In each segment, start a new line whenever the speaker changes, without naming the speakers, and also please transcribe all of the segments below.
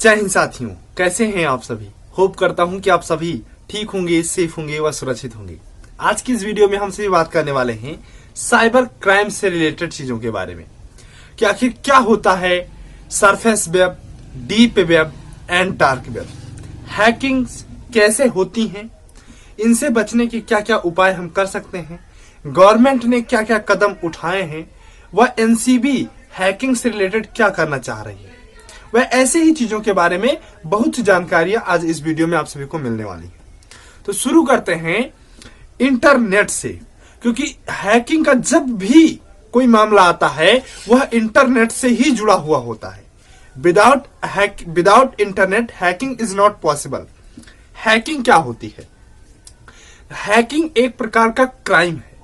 जय हिंद साथियों, कैसे हैं आप सभी। होप करता हूं कि आप सभी ठीक होंगे, सेफ होंगे व सुरक्षित होंगे। आज की इस वीडियो में हम सभी बात करने वाले हैं साइबर क्राइम से रिलेटेड चीजों के बारे में कि आखिर क्या होता है surface web, deep web and dark web. Hacking कैसे होती हैं, इनसे बचने के क्या क्या उपाय हम कर सकते हैं, गवर्नमेंट ने क्या क्या कदम उठाए हैं, वह एनसीबी हैकिंग से रिलेटेड क्या करना चाह रही है, वह ऐसे ही चीजों के बारे में बहुत सी जानकारियां आज इस वीडियो में आप सभी को मिलने वाली है। तो शुरू करते हैं इंटरनेट से, क्योंकि हैकिंग का जब भी कोई मामला आता है वह इंटरनेट से ही जुड़ा हुआ होता है। Without internet hacking is not possible. Hacking क्या होती है? हैकिंग एक प्रकार का क्राइम है,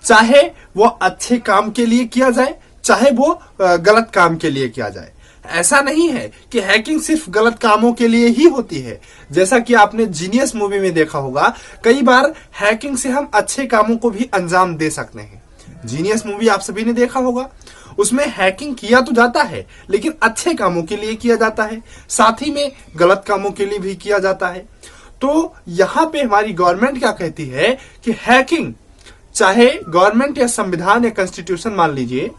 चाहे वो अच्छे काम के लिए किया जाए, चाहे वो गलत काम के लिए किया जाए। ऐसा नहीं है कि हैकिंग सिर्फ गलत कामों के लिए ही होती है। जैसा कि आपने जीनियस मूवी में देखा होगा, कई बार हैकिंग से हम अच्छे कामों को भी अंजाम दे सकते हैं। जीनियस मूवी आप सभी ने देखा होगा, उसमें हैकिंग किया तो जाता है लेकिन अच्छे कामों के लिए किया जाता है, साथ ही में गलत कामों के लिए भी किया जाता है। तो यहां पे हमारी गवर्नमेंट क्या कहती है कि हैकिंग, चाहे गवर्नमेंट या संविधान या कॉन्स्टिट्यूशन मान लीजिए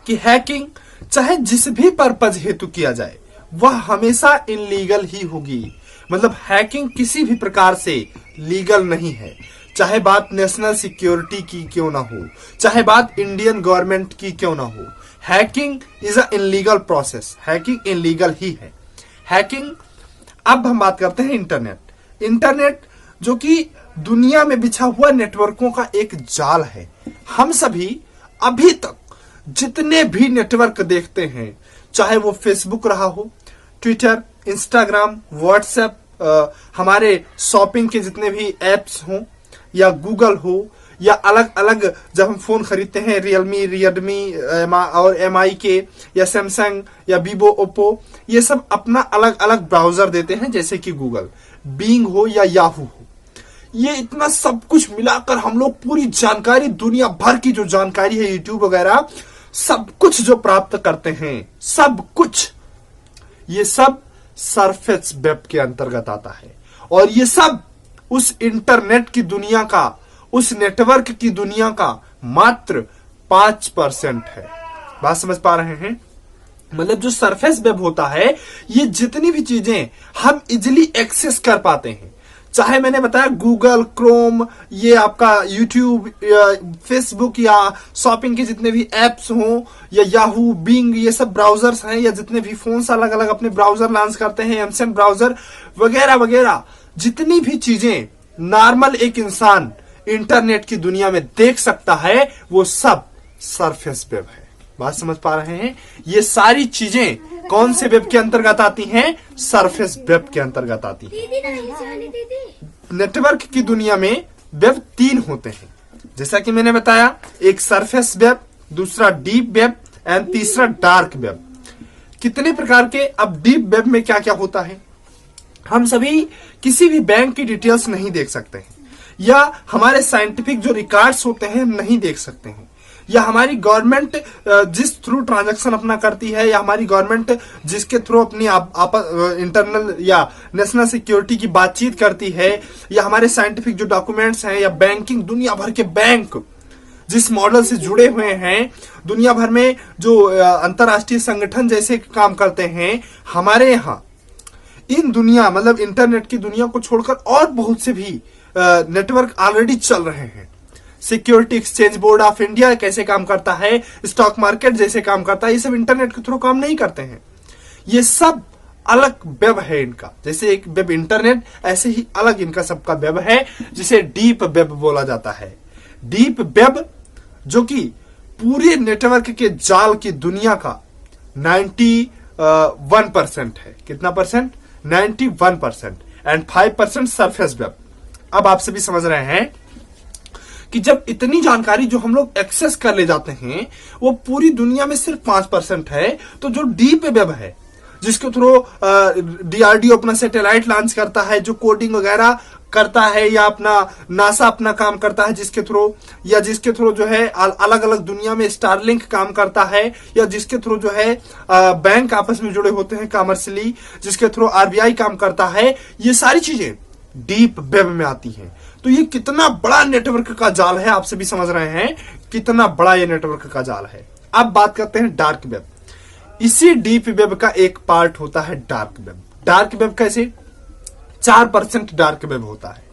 कि हैकिंग चाहे जिस भी पर्पज हेतु किया जाए वह हमेशा इनलीगल ही होगी। मतलब हैकिंग किसी भी प्रकार से लीगल नहीं है, चाहे बात नेशनल सिक्योरिटी की क्यों ना हो, चाहे बात इंडियन गवर्नमेंट की क्यों ना हो। Hacking is a illegal process, hacking illegal ही है। हैकिंग, अब हम बात करते हैं इंटरनेट। इंटरनेट जो कि दुनिया में बिछा हुआ नेटवर्कों का एक जाल है। हम सभी अभी तक जितने भी नेटवर्क देखते हैं, चाहे वो फेसबुक रहा हो, ट्विटर, इंस्टाग्राम, व्हाट्सएप, हमारे शॉपिंग के जितने भी एप्स हों, या गूगल हो, या अलग अलग जब हम फोन खरीदते हैं रियलमी, और MI के, या सैमसंग, या वीवो, ओप्पो, ये सब अपना अलग अलग ब्राउजर देते हैं, जैसे कि गूगल, बिंग हो या याहू हो। ये इतना सब कुछ मिलाकर हम लोग पूरी जानकारी, दुनिया भर की जो जानकारी है, यूट्यूब वगैरह सब कुछ जो प्राप्त करते हैं, सब कुछ, ये सब सरफेस वेब के अंतर्गत आता है। और ये सब उस इंटरनेट की दुनिया का, उस नेटवर्क की दुनिया का मात्र 5% है। बात समझ पा रहे हैं? मतलब जो सरफेस वेब होता है, ये जितनी भी चीजें हम इजिली एक्सेस कर पाते हैं, चाहे मैंने बताया गूगल, क्रोम, ये आपका यूट्यूब, फेसबुक, या शॉपिंग के जितने भी एप्स हों, या याहू, बिंग, ये सब ब्राउजर्स हैं, या जितने भी फोन्स अलग अलग अपने ब्राउजर लॉन्च करते हैं, एमसन ब्राउजर वगैरह वगैरह, जितनी भी चीजें नॉर्मल एक इंसान इंटरनेट की दुनिया में देख सकता है, वो सब सरफेस वेब है। बात समझ पा रहे हैं? ये सारी चीजें कौन से वेब के अंतर्गत आती हैं? सरफेस वेब के अंतर्गत आती हैं। नेटवर्क की दुनिया में वेब 3 होते हैं, जैसा कि मैंने बताया, एक सरफेस वेब, दूसरा डीप वेब एंड तीसरा डार्क वेब। कितने प्रकार के? अब डीप वेब में क्या क्या होता है, हम सभी किसी भी बैंक की डिटेल्स नहीं देख सकते हैं, या हमारे साइंटिफिक जो रिकॉर्ड्स होते हैं नहीं देख सकते हैं, या हमारी गवर्नमेंट जिस थ्रू ट्रांजैक्शन अपना करती है, या हमारी गवर्नमेंट जिसके थ्रू अपनी इंटरनल या नेशनल सिक्योरिटी की बातचीत करती है, या हमारे साइंटिफिक जो डॉक्यूमेंट्स हैं, या बैंकिंग, दुनिया भर के बैंक जिस मॉडल से जुड़े हुए हैं, दुनिया भर में जो अंतरराष्ट्रीय संगठन जैसे काम करते हैं, हमारे यहाँ इन दुनिया, मतलब इंटरनेट की दुनिया को छोड़कर और बहुत से भी नेटवर्क ऑलरेडी चल रहे हैं। Security exchange board of India कैसे काम करता है, स्टॉक मार्केट जैसे काम करता है, ये सब इंटरनेट के थ्रू काम नहीं करते हैं। ये सब अलग वेब है इनका। जैसे एक वेब इंटरनेट, ऐसे ही अलग इनका सबका वेब है, जिसे डीप वेब बोला जाता है। डीप वेब जो कि पूरे नेटवर्क के जाल की दुनिया का 91% है। कितना परसेंट? 91%। And 5% surface web. अब आप सभी समझ रहे हैं कि जब इतनी जानकारी जो हम लोग एक्सेस कर ले जाते हैं वो पूरी दुनिया में सिर्फ 5% है, तो जो डीप वेब है, जिसके थ्रू डीआरडीओ अपना सैटेलाइट लॉन्च करता है, जो कोडिंग वगैरह करता है, या अपना नासा अपना काम करता है जिसके थ्रू, या जिसके थ्रू जो है अलग अलग दुनिया में स्टारलिंक काम करता है, या जिसके थ्रू जो है बैंक आपस में जुड़े होते हैं कमर्शियली, जिसके थ्रू आरबीआई काम करता है, ये सारी चीजें डीप वेब में आती हैं। तो ये कितना बड़ा नेटवर्क का जाल है, आप सभी समझ रहे हैं कितना बड़ा ये नेटवर्क का जाल है। अब बात करते हैं डार्क वेब। इसी डीप वेब का एक पार्ट होता है डार्क वेब। डार्क वेब कैसे? 4% डार्क वेब होता है,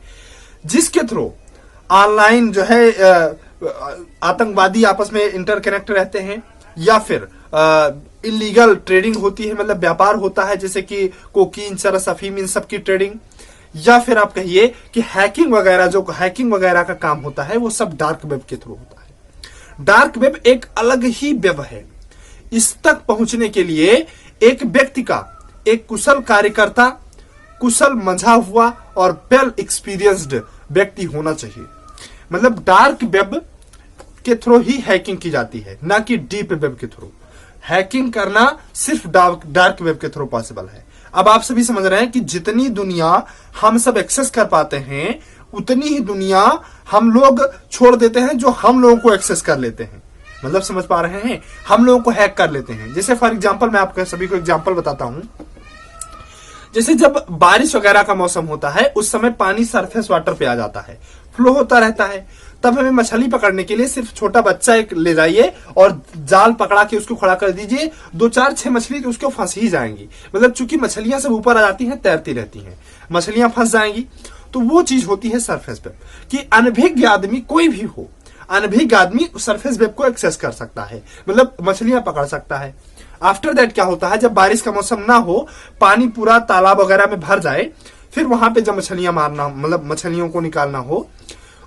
जिसके थ्रू ऑनलाइन जो है आतंकवादी आपस में इंटरकनेक्ट रहते हैं, या फिर इलीगल ट्रेडिंग होती है, मतलब व्यापार होता है, जैसे कि कोकीन, चरस, अफीम, इन सब की ट्रेडिंग, या फिर आप कहिए कि हैकिंग वगैरह, जो हैकिंग वगैरह का काम होता है वो सब डार्क वेब के थ्रू होता है। डार्क वेब एक अलग ही वेब है। इस तक पहुंचने के लिए एक व्यक्ति का, एक कुशल कार्यकर्ता, कुशल मंझा हुआ और वेल एक्सपीरियंस्ड व्यक्ति होना चाहिए। मतलब डार्क वेब के थ्रू ही हैकिंग की जाती है, ना कि डीप वेब के थ्रू। हैकिंग करना सिर्फ डार्क वेब के थ्रू पॉसिबल है। अब आप सभी समझ रहे हैं कि जितनी दुनिया हम सब एक्सेस कर पाते हैं, उतनी ही दुनिया हम लोग छोड़ देते हैं जो हम लोगों को एक्सेस कर लेते हैं। मतलब समझ पा रहे हैं, हम लोगों को हैक कर लेते हैं। जैसे फॉर एग्जांपल मैं आपको सभी को एग्जांपल बताता हूं। जैसे जब बारिश वगैरह का मौसम होता है, उस समय पानी सरफेस वाटर पे आ जाता है, फ्लो होता रहता है। तब हमें मछली पकड़ने के लिए सिर्फ छोटा बच्चा एक ले जाइए और जाल पकड़ा के उसको खड़ा कर दीजिए, 2-4-6 मछली तो उसको फंस ही जाएंगी। मतलब चूंकि मछलियां सब ऊपर आ जाती हैं, तैरती रहती हैं, मछलियां फंस जाएंगी। तो वो चीज होती है सरफेस वेब, कि अनभिज्ञ आदमी कोई भी हो, अनभिज्ञ आदमी सरफेस वेब को एक्सेस कर सकता है, मतलब मछलियां पकड़ सकता है। आफ्टर दैट क्या होता है, जब बारिश का मौसम ना हो, पानी पूरा तालाब वगैरह में भर जाए, फिर वहां पे जब मछलियां मारना, मतलब मछलियों को निकालना हो,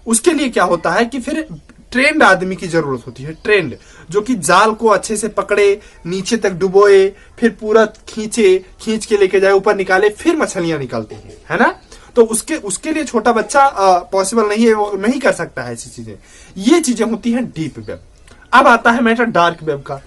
उसके लिए क्या होता है कि फिर ट्रेंड आदमी की जरूरत होती है। ट्रेंड जो कि जाल को अच्छे से पकड़े, नीचे तक डुबोए, फिर पूरा खींच के लेके जाए, ऊपर निकाले, फिर मछलियां निकलती हैं, है ना। तो उसके लिए छोटा बच्चा पॉसिबल नहीं है, वो नहीं कर सकता है ऐसी चीजें। ये चीजें होती हैं डीप वेब। अब आता है मैटर डार्क वेब का।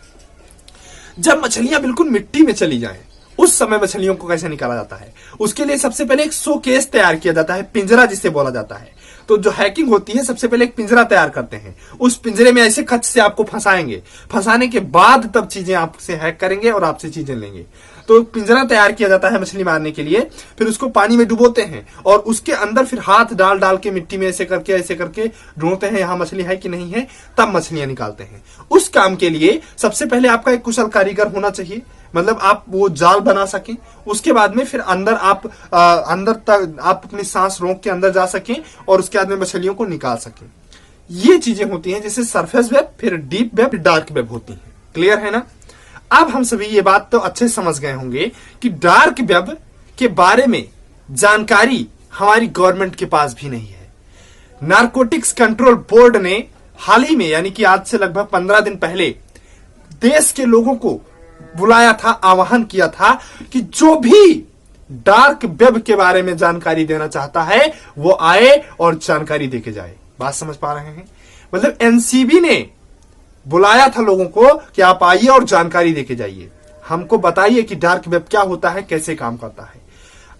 जब मछलियां बिल्कुल मिट्टी में चली जाएं, उस समय मछलियों को कैसे निकाला जाता है? उसके लिए सबसे पहले एक शोकेस तैयार किया जाता है, पिंजरा जिसे बोला जाता है। तो जो हैकिंग होती है, सबसे पहले एक पिंजरा तैयार करते हैं, उस पिंजरे में ऐसे खच से आपको फंसाएंगे, फंसाने के बाद तब चीजें आपसे हैक करेंगे और आपसे चीजें लेंगे। तो पिंजरा तैयार किया जाता है मछली मारने के लिए, फिर उसको पानी में डुबोते हैं और उसके अंदर फिर हाथ डाल डाल के मिट्टी में ऐसे करके ढूंढते हैं यहां मछली है कि नहीं है, तब मछलियां निकालते हैं। उस काम के लिए सबसे पहले आपका एक कुशल कारीगर होना चाहिए, मतलब आप वो जाल बना सकें। उसके बाद में फिर अंदर तक आप अपनी सांस रोक के अंदर जा सकें और उसके बाद में मछलियों को निकाल सकें। ये चीजें होती हैं, जैसे सरफेस वेब, फिर डीप वेब, डार्क वेब होती हैं। क्लियर है ना? अब हम सभी ये बात तो अच्छे से समझ गए होंगे कि डार्क वेब के बारे में जानकारी हमारी गवर्नमेंट के पास भी नहीं है। नारकोटिक्स कंट्रोल बोर्ड ने हाल ही में, यानी कि आज से लगभग 15 दिन पहले, देश के लोगों को बुलाया था, आह्वान किया था कि जो भी डार्क वेब के बारे में जानकारी देना चाहता है वो आए और जानकारी देके जाए। बात समझ पा रहे हैं? मतलब एनसीबी ने बुलाया था लोगों को कि आप आइए और जानकारी देके जाइए, हमको बताइए कि डार्क वेब क्या होता है, कैसे काम करता है।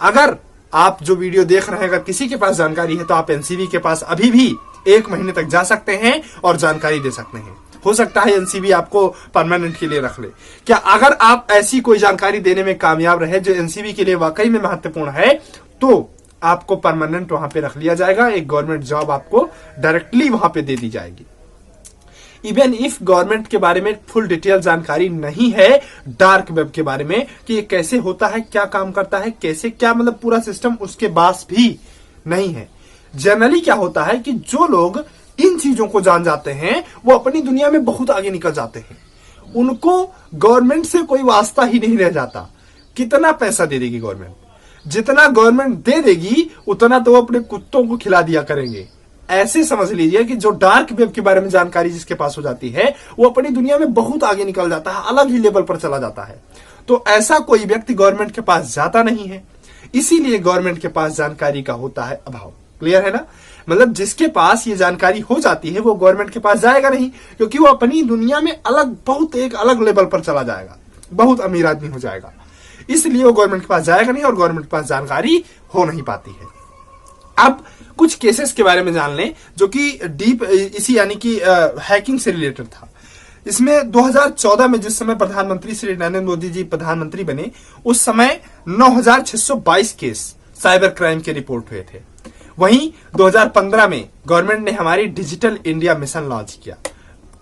अगर आप जो वीडियो देख रहे हैं, अगर किसी के पास जानकारी है तो आप एनसीबी के पास अभी भी 1 महीने तक जा सकते हैं और जानकारी दे सकते हैं। हो सकता है एनसीबी आपको परमानेंट के लिए रख ले। क्या अगर आप ऐसी कोई जानकारी देने में कामयाब रहे जो एनसीबी के लिए वाकई में महत्वपूर्ण है, तो आपको परमानेंट वहां पे रख लिया जाएगा, एक गवर्नमेंट जॉब आपको डायरेक्टली वहां पे दे दी जाएगी। इवन इफ गवर्नमेंट के बारे में फुल डिटेल जानकारी नहीं है डार्क वेब के बारे में कि ये कैसे होता है, क्या काम करता है, कैसे क्या, मतलब पूरा सिस्टम उसके पास भी नहीं है। जनरली क्या होता है कि जो लोग इन चीजों को जान जाते हैं वो अपनी दुनिया में बहुत आगे निकल जाते हैं, उनको गवर्नमेंट से कोई वास्ता ही नहीं रह जाता। कितना पैसा दे देगी गवर्नमेंट, जितना गवर्नमेंट दे देगी उतना तो वो अपने कुत्तों को खिला दिया करेंगे। ऐसे समझ लीजिए कि जो डार्क वेब के बारे में जानकारी जिसके पास हो जाती है वो अपनी दुनिया में बहुत आगे निकल जाता है, अलग ही लेवल पर चला जाता है। तो ऐसा कोई व्यक्ति गवर्नमेंट के पास जाता नहीं है, इसीलिए गवर्नमेंट के पास जानकारी का होता है अभाव। क्लियर है ना? मतलब जिसके पास ये जानकारी हो जाती है वो गवर्नमेंट के पास जाएगा नहीं, क्योंकि वो अपनी दुनिया में एक अलग लेवल पर चला जाएगा, बहुत अमीर आदमी हो जाएगा। इसलिए वो गवर्नमेंट के पास जाएगा नहीं और गवर्नमेंट के पास जानकारी हो नहीं पाती है। अब कुछ केसेस के बारे में जान लें जो कि डीप इसी यानी कि हैकिंग से रिलेटेड था। इसमें 2014 में जिस समय प्रधानमंत्री श्री नरेंद्र मोदी जी प्रधानमंत्री बने, उस समय 9622 केस साइबर क्राइम के रिपोर्ट हुए थे। वहीं 2015 में गवर्नमेंट ने हमारी डिजिटल इंडिया मिशन लॉन्च किया।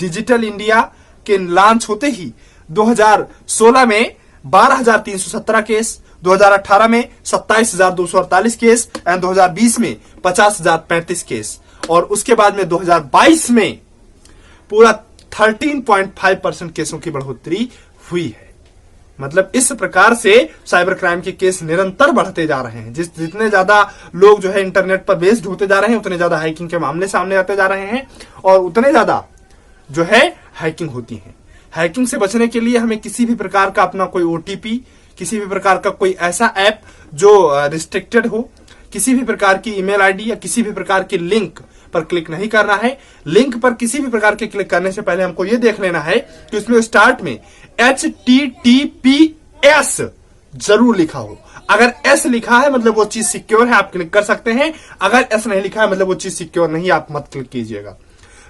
डिजिटल इंडिया के लॉन्च होते ही 2016 में 12,317 केस, 2018 में 27,248 केस एंड 2020 में 50,035 केस, और उसके बाद में 2022 में पूरा 13.5% केसों की बढ़ोतरी हुई है। मतलब इस प्रकार से साइबर क्राइम के केस निरंतर बढ़ते जा रहे हैं। जितने ज्यादा लोग जो है इंटरनेट पर बेस्ड होते जा रहे हैं, उतने ज्यादा हैकिंग के मामले सामने आते जा रहे हैं और उतने ज्यादा जो है हैकिंग होती है। हैकिंग से बचने के लिए हमें किसी भी प्रकार का अपना कोई ओटीपी, किसी भी प्रकार का कोई ऐसा ऐप जो रिस्ट्रिक्टेड हो, किसी भी प्रकार की ईमेल आईडी या किसी भी प्रकार की लिंक पर क्लिक नहीं करना है। लिंक पर किसी भी प्रकार के क्लिक करने से पहले हमको यह देख लेना है कि उसमें स्टार्ट में HTTPS जरूर लिखा हो। अगर S लिखा है मतलब वो चीज सिक्योर है, आप क्लिक कर सकते हैं। अगर S नहीं लिखा है मतलब वो चीज सिक्योर नहीं, आप मत क्लिक कीजिएगा।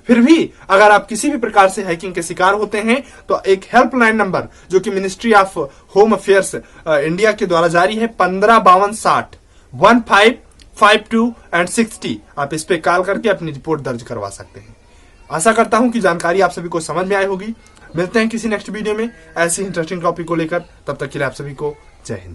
फिर भी अगर आप किसी भी प्रकार से हैकिंग के शिकार होते हैं तो एक हेल्पलाइन नंबर जो कि ministry of home affairs India के द्वारा जारी है 155260 1552 एंड 60, आप इस पे कॉल करके अपनी रिपोर्ट दर्ज करवा सकते हैं। आशा करता हूं कि जानकारी आप सभी को समझ में आई होगी। मिलते हैं किसी नेक्स्ट वीडियो में ऐसे इंटरेस्टिंग टॉपिक को लेकर, तब तक के लिए आप सभी को जय हिंद।